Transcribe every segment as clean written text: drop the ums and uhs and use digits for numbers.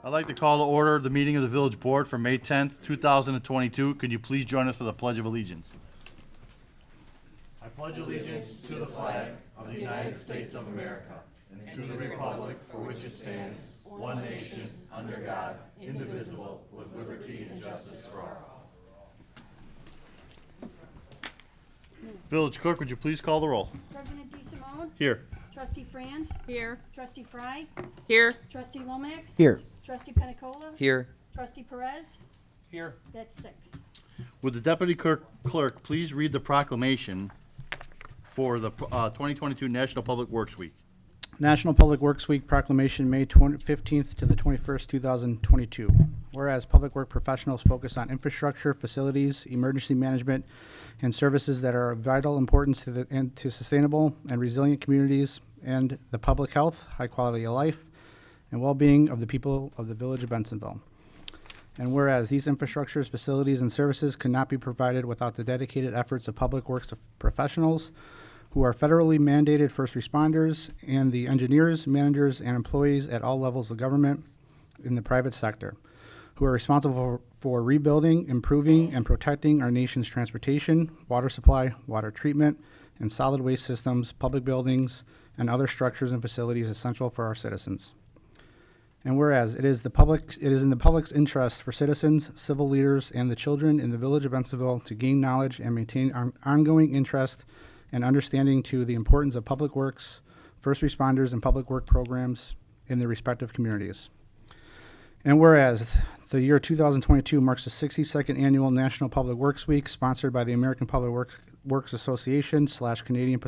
I'd like to call to order the meeting of the Village Board for May 10th, 2022. Could you please join us for the Pledge of Allegiance? I pledge allegiance to the flag of the United States of America and to the republic for which it stands, one nation, under God, indivisible, with liberty and justice for all. Village Clerk, would you please call the roll? President DeSimone? Here. Trustee Franz? Here. Trustee Fry? Here. Trustee Lomax? Here. Trustee Penicola? Here. Trustee Perez? Here. That's 6. Would the Deputy Clerk please read the proclamation for the 2022 National Public Works Week? National Public Works Week proclamation, May 15th to the 21st, 2022. Whereas public work professionals focus on infrastructure, facilities, emergency management, and services that are of vital importance to sustainable and resilient communities and the public health, high quality of life, and well-being of the people of the Village of Bensonville. And whereas these infrastructures, facilities, and services could not be provided without the dedicated efforts of public works professionals who are federally mandated first responders and the engineers, managers, and employees at all levels of government in the private sector, who are responsible for rebuilding, improving, and protecting our nation's transportation, water supply, water treatment, and solid waste systems, public buildings, and other structures and facilities essential for our citizens. And whereas it is in the public's interest for citizens, civil leaders, and the children in the Village of Bensonville to gain knowledge and maintain ongoing interest and understanding to the importance of public works, first responders, and public work programs in their respective communities. And whereas the year 2022 marks the 62nd annual National Public Works Week, sponsored by the American Public Works Association / Canadian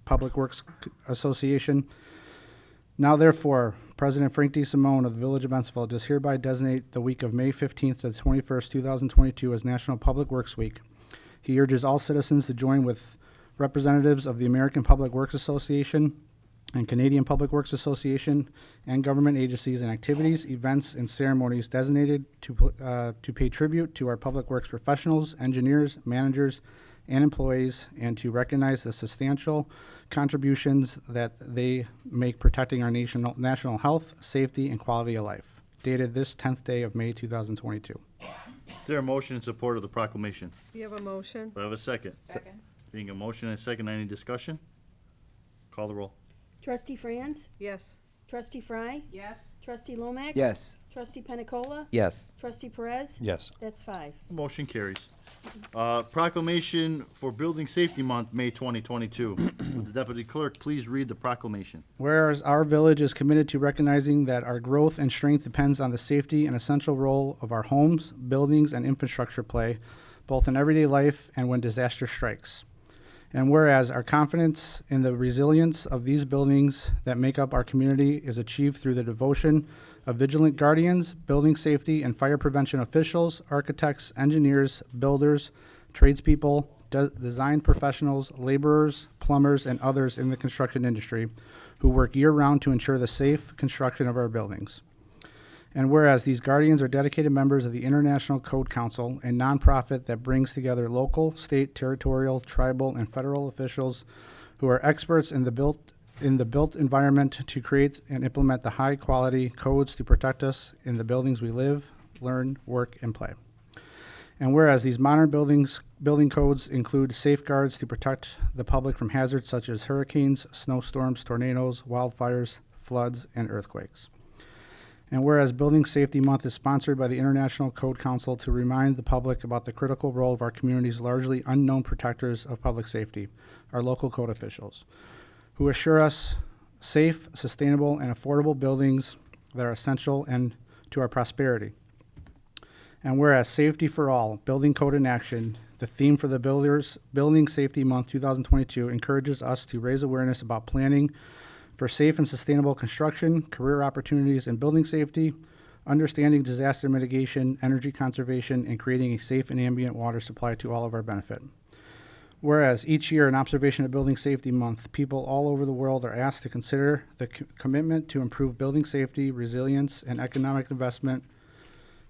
Public Works Association. Now, therefore, President Frank DeSimone of the Village of Bensonville does hereby designate the week of May 15th to the 21st, 2022 as National Public Works Week. He urges all citizens to join with representatives of the American Public Works Association and Canadian Public Works Association and government agencies in activities, events, and ceremonies designated to pay tribute to our public works professionals, engineers, managers, and employees, and to recognize the substantial contributions that they make protecting our national health, safety, and quality of life. Dated this 10th day of May 2022. Is there a motion in support of the proclamation? You have a motion? Do I have a second? Second. Being a motion and a second, any discussion? Call the roll. Trustee Franz? Yes. Trustee Fry? Yes. Trustee Lomax? Yes. Trustee Penicola? Yes. Trustee Perez? Yes. That's 5. Motion carries. Proclamation for Building Safety Month, May 2022. Would the Deputy Clerk please read the proclamation? Whereas our village is committed to recognizing that our growth and strength depends on the safety and essential role of our homes, buildings, and infrastructure play, both in everyday life and when disaster strikes. And whereas our confidence in the resilience of these buildings that make up our community is achieved through the devotion of vigilant guardians, building safety and fire prevention officials, architects, engineers, builders, tradespeople, design professionals, laborers, plumbers, and others in the construction industry who work year-round to ensure the safe construction of our buildings. And whereas these guardians are dedicated members of the International Code Council, a nonprofit that brings together local, state, territorial, tribal, and federal officials who are experts in the built environment to create and implement the high-quality codes to protect us in the buildings we live, learn, work, and play. And whereas these modern building codes include safeguards to protect the public from hazards such as hurricanes, snowstorms, tornadoes, wildfires, floods, and earthquakes. And whereas Building Safety Month is sponsored by the International Code Council to remind the public about the critical role of our community's largely unknown protectors of public safety, our local code officials, who assure us safe, sustainable, and affordable buildings that are essential and to our prosperity. And whereas Safety for All, Building Code in Action, the theme for the Building Safety Month 2022 encourages us to raise awareness about planning for safe and sustainable construction, career opportunities in building safety, understanding disaster mitigation, energy conservation, and creating a safe and ambient water supply to all of our benefit. Whereas each year in observation of Building Safety Month, people all over the world are asked to consider the commitment to improve building safety, resilience, and economic investment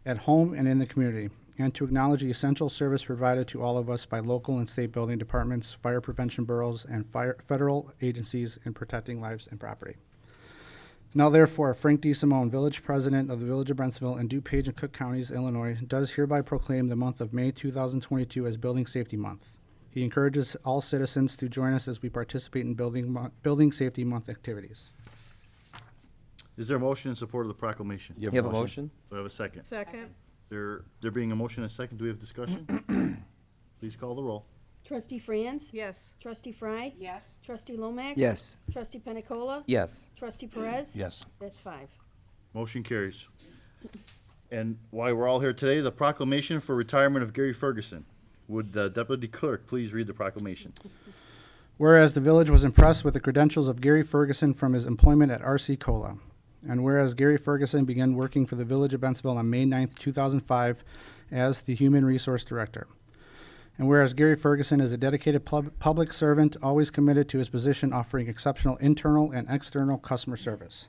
at home and in the community, and to acknowledge the essential service provided to all of us by local and state building departments, fire prevention bureaus, and federal agencies in protecting lives and property. Now therefore, Frank D. Simone, Village President of the Village of Brentsville and DuPage and Cook Counties, Illinois, does hereby proclaim the month of May 2022 as Building Safety Month. He encourages all citizens to join us as we participate in Building Safety Month activities. Is there a motion in support of the proclamation? You have a motion? Do I have a second? Second. There being a motion and a second, do we have discussion? Please call the roll. Trustee Franz? Yes. Trustee Fry? Yes. Trustee Lomax? Yes. Trustee Penicola? Yes. Trustee Perez? Yes. That's 5. Motion carries. And while we're all here today, the proclamation for retirement of Gary Ferguson. Would the deputy clerk please read the proclamation? Whereas the village was impressed with the credentials of Gary Ferguson from his employment at RC Cola. And whereas Gary Ferguson began working for the Village of Brentsville on May 9th, 2005 as the Human Resource Director. And whereas Gary Ferguson is a dedicated public servant, always committed to his position, offering exceptional internal and external customer service.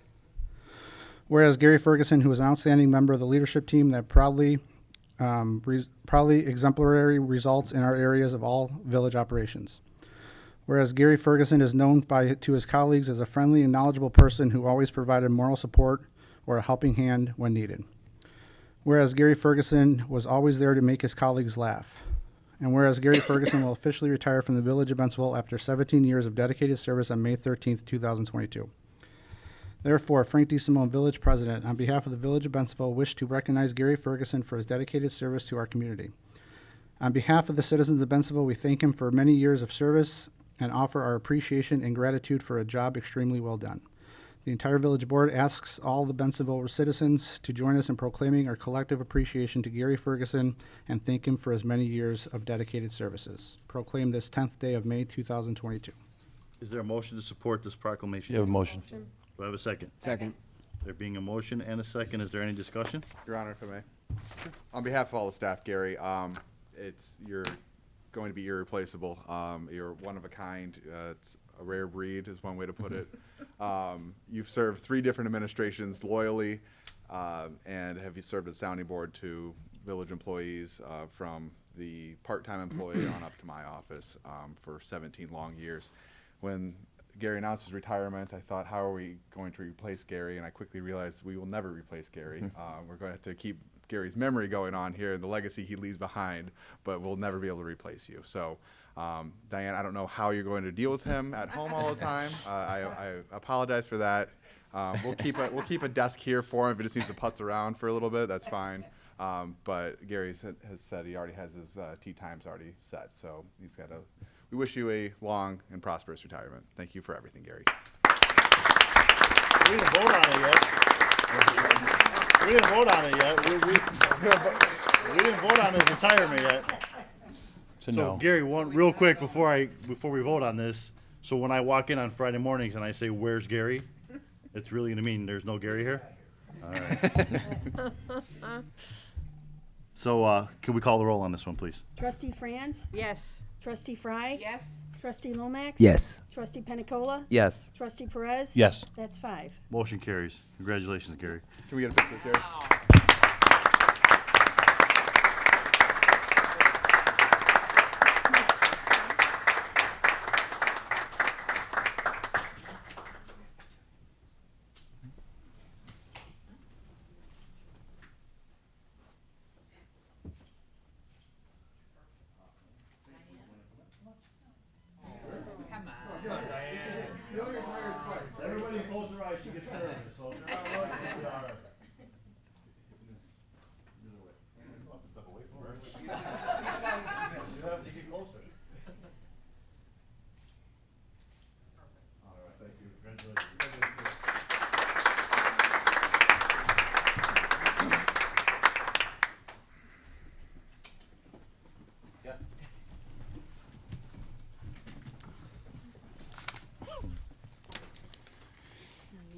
Whereas Gary Ferguson, who is an outstanding member of the leadership team that proudly exemplary results in our areas of all village operations. Whereas Gary Ferguson is known to his colleagues as a friendly and knowledgeable person who always provided moral support or a helping hand when needed. Whereas Gary Ferguson was always there to make his colleagues laugh. And whereas Gary Ferguson will officially retire from the Village of Brentsville after 17 years of dedicated service on May 13th, 2022. Therefore, Frank D. Simone, Village President, on behalf of the Village of Brentsville, wish to recognize Gary Ferguson for his dedicated service to our community. On behalf of the citizens of Brentsville, we thank him for many years of service and offer our appreciation and gratitude for a job extremely well done. The entire Village Board asks all the Brentsville citizens to join us in proclaiming our collective appreciation to Gary Ferguson and thank him for his many years of dedicated services. Proclaim this 10th day of May 2022. Is there a motion to support this proclamation? You have a motion? Do I have a second? Second. There being a motion and a second, is there any discussion? Your Honor, if I may. On behalf of all the staff, Gary, you're going to be irreplaceable. You're one of a kind. It's a rare breed is one way to put it. You've served 3 different administrations loyally, and have you served as sounding board to village employees from the part-time employee on up to my office for 17 long years. When Gary announced his retirement, I thought, how are we going to replace Gary? And I quickly realized we will never replace Gary. We're going to have to keep Gary's memory going on here and the legacy he leaves behind, but we'll never be able to replace you. So, Diane, I don't know how you're going to deal with him at home all the time. I apologize for that. We'll keep a desk here for him if he just needs to putz around for a little bit. That's fine. But Gary has said he already has his tea times already set, so he's got to. We wish you a long and prosperous retirement. Thank you for everything, Gary. We didn't vote on it yet. We didn't vote on it yet. We didn't vote on his retirement yet. So Gary, one real quick before we vote on this. So when I walk in on Friday mornings and I say, "Where's Gary?" It's really gonna mean there's no Gary here. All right. So can we call the roll on this one, please? Trustee Franz? Yes. Trustee Fry? Yes. Trustee Lomax? Yes. Trustee Penicola? Yes. Trustee Perez? Yes. That's 5. Motion carries. Congratulations, Gary. Can we get a picture of Gary? Everybody close their eyes. She gets nervous. So if you're not looking, it's all right. You'll have to step away from her. You have to get closer. All right. Thank you. Congratulations.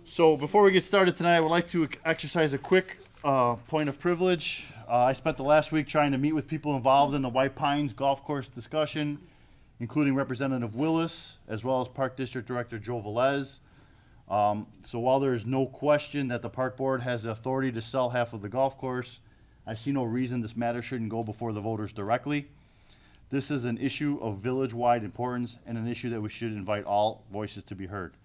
So before we get started tonight, I would like to exercise a quick point of privilege. I spent the last week trying to meet with people involved in the White Pines Golf Course discussion, including Representative Willis, as well as Park District Director Joe Velez. So while there is no question that the Park Board has the authority to sell half of the golf course, I see no reason this matter shouldn't go before the voters directly. This is an issue of village-wide importance and an issue that we should invite all voices to be heard.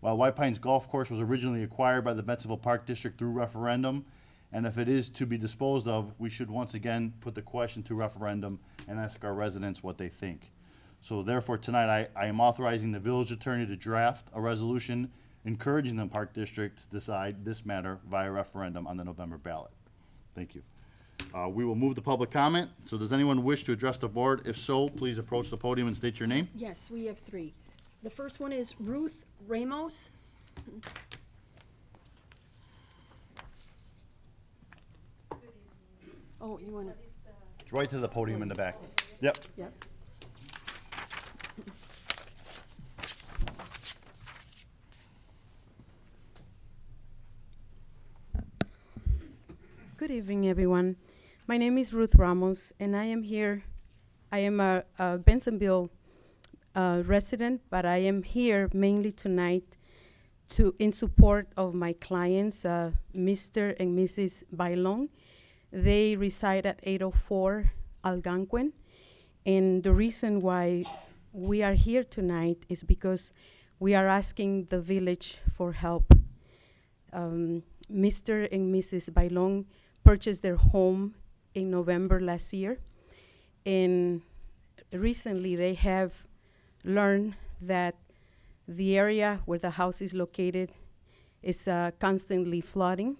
While White Pines Golf Course was originally acquired by the Bensonville Park District through referendum, and if it is to be disposed of, we should once again put the question to referendum and ask our residents what they think. So therefore, tonight, I am authorizing the village attorney to draft a resolution encouraging the Park District to decide this matter via referendum on the November ballot. Thank you. We will move to public comment. So does anyone wish to address the board? If so, please approach the podium and state your name. Yes, we have three. The first one is Ruth Ramos. Oh, you want to, It's right to the podium in the back. Yep. yep. Good evening, everyone. My name is Ruth Ramos, and I am here. I am a Bensonville resident, but I am here mainly tonight in support of my clients, Mr. and Mrs. Bailon. They reside at 804 Algonquin, and the reason why we are here tonight is because we are asking the village for help. Mr. and Mrs. Bailon purchased their home in November last year, and recently they have learned that the area where the house is located is constantly flooding.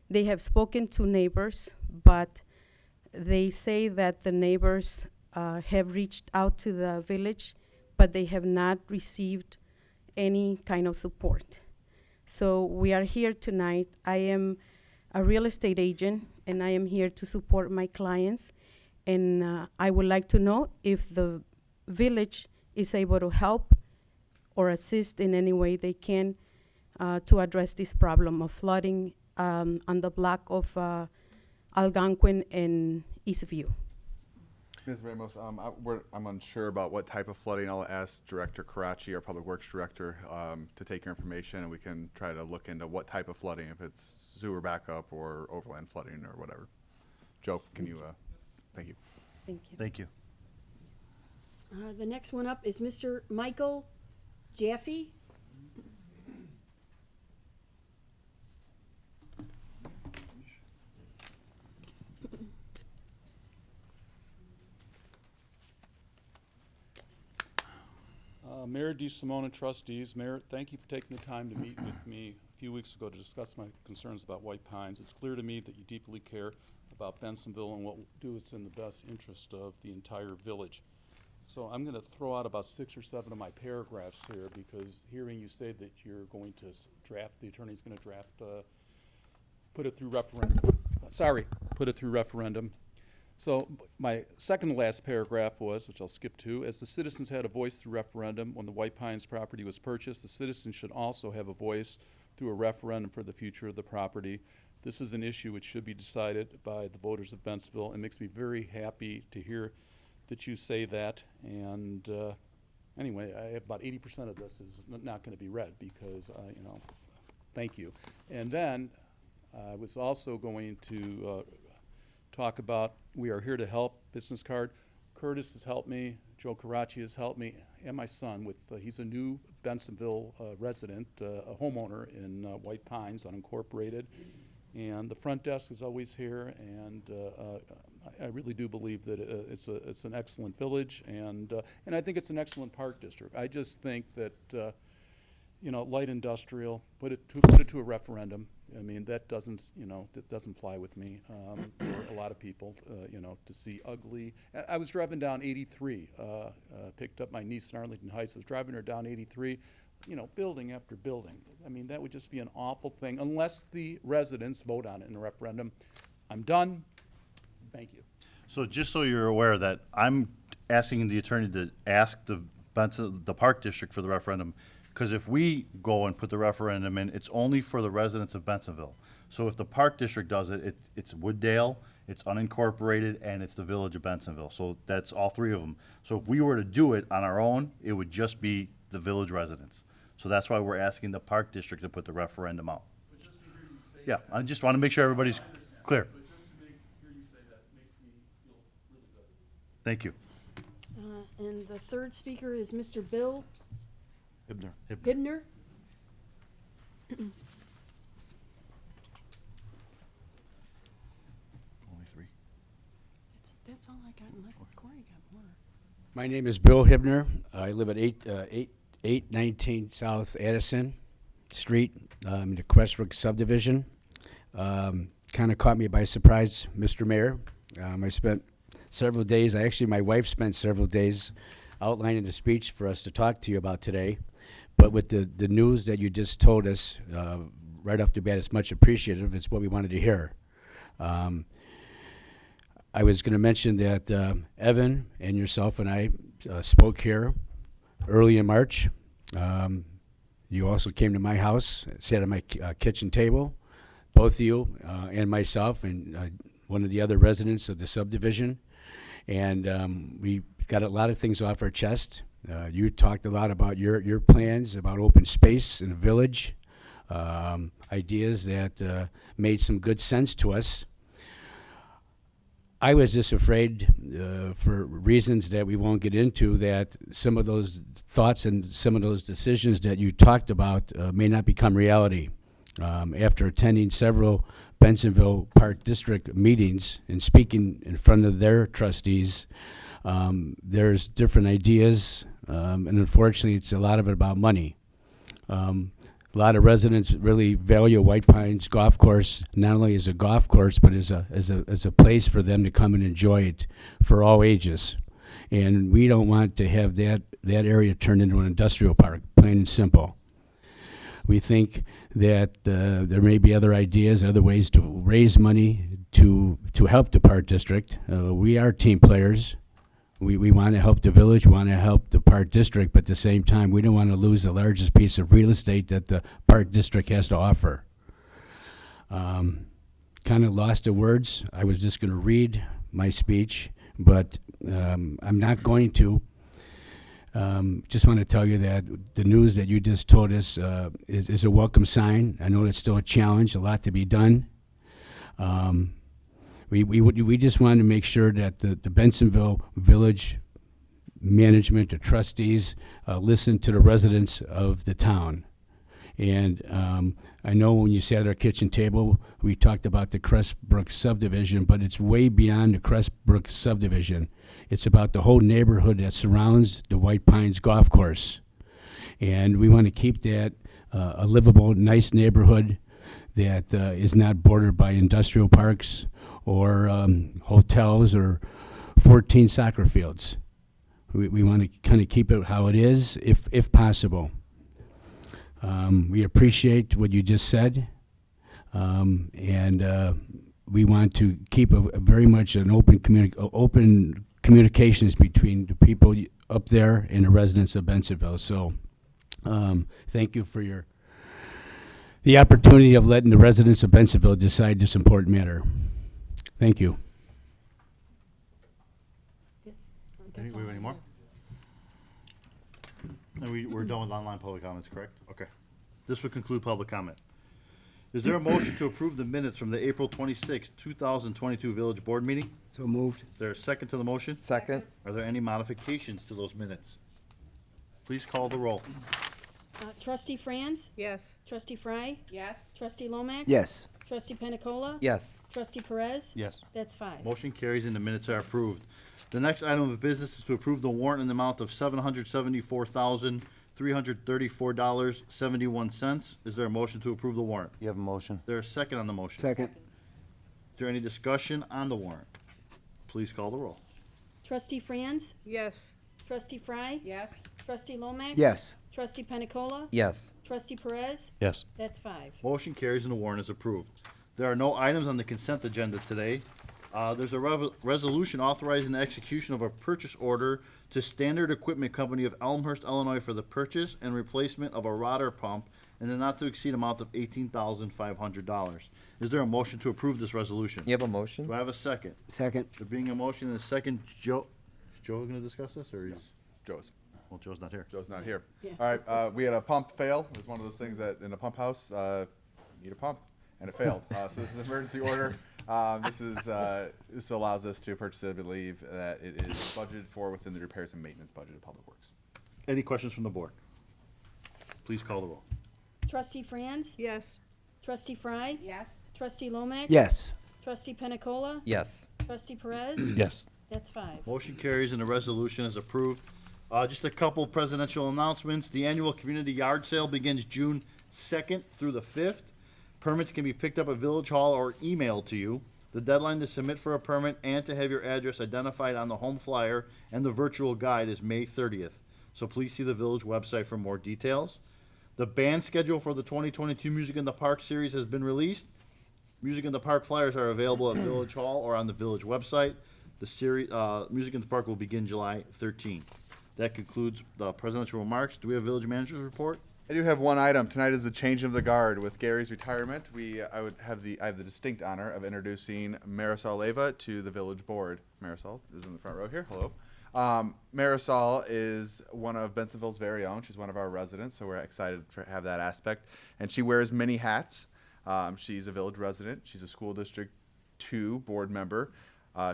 They have spoken to neighbors, but they say that the neighbors have reached out to the village, but they have not received any kind of support. So we are here tonight. I am a real estate agent, and I am here to support my clients. And I would like to know if the village is able to help or assist in any way they can to address this problem of flooding on the block of Algonquin and Eastview. Ms. Ramos, I'm unsure about what type of flooding. I'll ask Director Karachi, our Public Works Director, to take your information, and we can try to look into what type of flooding, if it's sewer backup or overland flooding or whatever. Joe, can you, thank you. Thank you. Thank you. The next one up is Mr. Michael Jaffe. Mayor DeSimone and trustees, Mayor, thank you for taking the time to meet with me a few weeks ago to discuss my concerns about White Pines. It's clear to me that you deeply care about Bensonville and what we'll do is in the best interest of the entire village. So I'm going to throw out about 6 or 7 of my paragraphs here, because hearing you say that you're going to draft, the attorney's going to draft, put it through referendum. Put it through referendum. So my second to last paragraph was, which I'll skip to, as the citizens had a voice through referendum when the White Pines property was purchased, the citizens should also have a voice through a referendum for the future of the property. This is an issue which should be decided by the voters of Bensonville. It makes me very happy to hear that you say that. And anyway, I have about 80% of this is not going to be read because, thank you. And then I was also going to talk about we are here to help business card. Curtis has helped me, Joe Karachi has helped me, and my son with, he's a new Bensonville resident, a homeowner in White Pines, unincorporated. And the front desk is always here, and I really do believe that it's an excellent village, and I think it's an excellent park district. I just think that light industrial, put it to a referendum. I mean, that doesn't fly with me. For a lot of people, to see ugly. I was driving down 83, picked up my niece in Arlington Heights. I was driving her down 83, building after building. I mean, that would just be an awful thing unless the residents vote on it in a referendum. I'm done. Thank you. So just so you're aware that I'm asking the attorney to ask the Park District for the referendum, because if we go and put the referendum in, it's only for the residents of Bensonville. So if the Park District does it, it's Wooddale, it's unincorporated, and it's the village of Bensonville. So that's all 3 of them. So if we were to do it on our own, it would just be the village residents. So that's why we're asking the Park District to put the referendum out. But just to hear you say Yeah, I just want to make sure everybody's clear. But just to hear you say that makes me feel really good. Thank you. And the third speaker is Mr. Bill Hibner. Hibner. Only three. That's all I got unless Corey got more. My name is Bill Hibner. I live at 819 South Addison Street, in the Crestbrook subdivision. Kind of caught me by surprise, Mr. Mayor. I spent several days, my wife spent several days outlining a speech for us to talk to you about today. But with the news that you just told us right off the bat, it's much appreciated. It's what we wanted to hear. I was going to mention that Evan and yourself and I spoke here early in March. You also came to my house, sat at my kitchen table, both of you and myself and one of the other residents of the subdivision. And we got a lot of things off our chest. You talked a lot about your plans, about open space in the village, ideas that made some good sense to us. I was just afraid, for reasons that we won't get into, that some of those thoughts and some of those decisions that you talked about may not become reality. After attending several Bensonville Park District meetings and speaking in front of their trustees, there's different ideas, and unfortunately, it's a lot of it about money. A lot of residents really value White Pines Golf Course not only as a golf course, but as a place for them to come and enjoy it for all ages. And we don't want to have that area turned into an industrial park, plain and simple. We think that there may be other ideas, other ways to raise money to help the Park District. We are team players. We want to help the village, we want to help the Park District, but at the same time, we don't want to lose the largest piece of real estate that the Park District has to offer. Kind of lost the words. I was just going to read my speech, but I'm not going to. Just want to tell you that the news that you just told us is a welcome sign. I know it's still a challenge, a lot to be done. We just wanted to make sure that the Bensonville Village management, the trustees, listen to the residents of the town. And I know when you sat at our kitchen table, we talked about the Crestbrook subdivision, but it's way beyond the Crestbrook subdivision. It's about the whole neighborhood that surrounds the White Pines Golf Course. And we want to keep that a livable, nice neighborhood that is not bordered by industrial parks or hotels or 14 soccer fields. We want to kind of keep it how it is, if possible. We appreciate what you just said, and we want to keep a very much an open communications between the people up there and the residents of Bensonville. So thank you for the opportunity of letting the residents of Bensonville decide this important matter. Thank you. That's We have any more? And we're done with online public comments, correct? Okay. This would conclude public comment. Is there a motion to approve the minutes from the April 26, 2022 Village Board meeting? So moved. Is there a second to the motion? Second. Are there any modifications to those minutes? Please call the roll. Trustee Franz? Yes. Trustee Fry? Yes. Trustee Lomax? Yes. Trustee Penicola? Yes. Trustee Perez? Yes. That's 5. Motion carries and the minutes are approved. The next item of business is to approve the warrant in the amount of $774,334.71. Is there a motion to approve the warrant? You have a motion? Is there a second on the motion? Second. Is there any discussion on the warrant? Please call the roll. Trustee Franz? Yes. Trustee Fry? Yes. Trustee Lomax? Yes. Trustee Penicola? Yes. Trustee Perez? Yes. That's 5. Motion carries and the warrant is approved. There are no items on the consent agenda today. There's a resolution authorizing the execution of a purchase order to Standard Equipment Company of Elmhurst, Illinois for the purchase and replacement of a rotor pump in the not-to-exceed amount of $18,500. Is there a motion to approve this resolution? You have a motion? Do I have a second? Second. There being a motion and a second, Joe, is Joe gonna discuss this, or he's, Joe's. well, Joe's not here. Joe's not here. Yeah. All right, we had a pump fail. It was one of those things that in a pump house, you need a pump, and it failed. So this is an emergency order. This allows us to purchase it, I believe, that it is budgeted for within the repairs and maintenance budget of Public Works. Any questions from the board? Please call the roll. Trustee Franz? Yes. Trustee Fry? Yes. Trustee Lomax? Yes. Trustee Pena Cola? Yes. Trustee Perez? Yes. That's 5. Motion carries and the resolution is approved. Just a couple presidential announcements. The annual community yard sale begins June 2nd through the 5th. Permits can be picked up at Village Hall or emailed to you. The deadline to submit for a permit and to have your address identified on the home flyer and the virtual guide is May 30th. So please see the village website for more details. The band schedule for the 2022 Music in the Park series has been released. Music in the Park flyers are available at Village Hall or on the village website. The series, Music in the Park will begin July 13th. That concludes the presidential remarks. Do we have village manager's report? I do have one item. Tonight is the change of the guard. With Gary's retirement, I have the distinct honor of introducing Marisol Leyva to the village board. Marisol is in the front row here. Hello. Marisol is one of Bensonville's very own. She's one of our residents, so we're excited to have that aspect. And she wears many hats. She's a village resident. She's a school district 2 board member.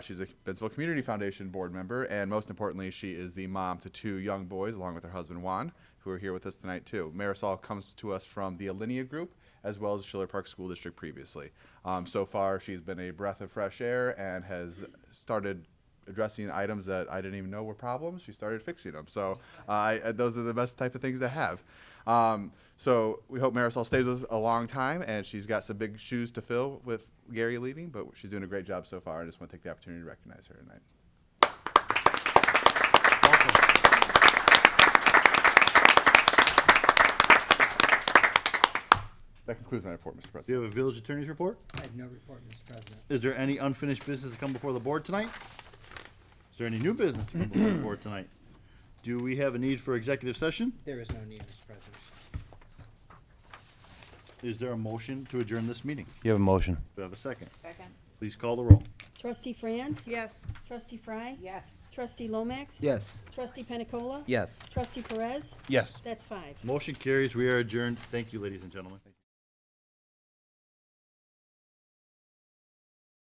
She's a Bensonville Community Foundation board member, and most importantly, she is the mom to 2 young boys, along with her husband Juan, who are here with us tonight too. Marisol comes to us from the Alinea Group, as well as Schiller Park School District previously. So far, she's been a breath of fresh air and has started addressing items that I didn't even know were problems. She started fixing them. So those are the best type of things to have. So we hope Marisol stays with us a long time, and she's got some big shoes to fill with Gary leaving, but she's doing a great job so far. I just want to take the opportunity to recognize her tonight. That concludes my report, Mr. Do you President. have a village attorney's report? I have no report, Mr. President. Is there any unfinished business to come before the board tonight? Is there any new business to come before the board tonight? Do we have a need for executive session? There is no need, Mr. President. Is there a motion to adjourn this meeting? You have a motion. Do I have a second? Second. Please call the roll. Trustee Franz? Yes. Trustee Fry? Yes. Trustee Lomax? Yes. Trustee Pena Cola? Yes. Trustee Perez? Yes. That's 5. Motion carries. We are adjourned. Thank you, ladies and gentlemen.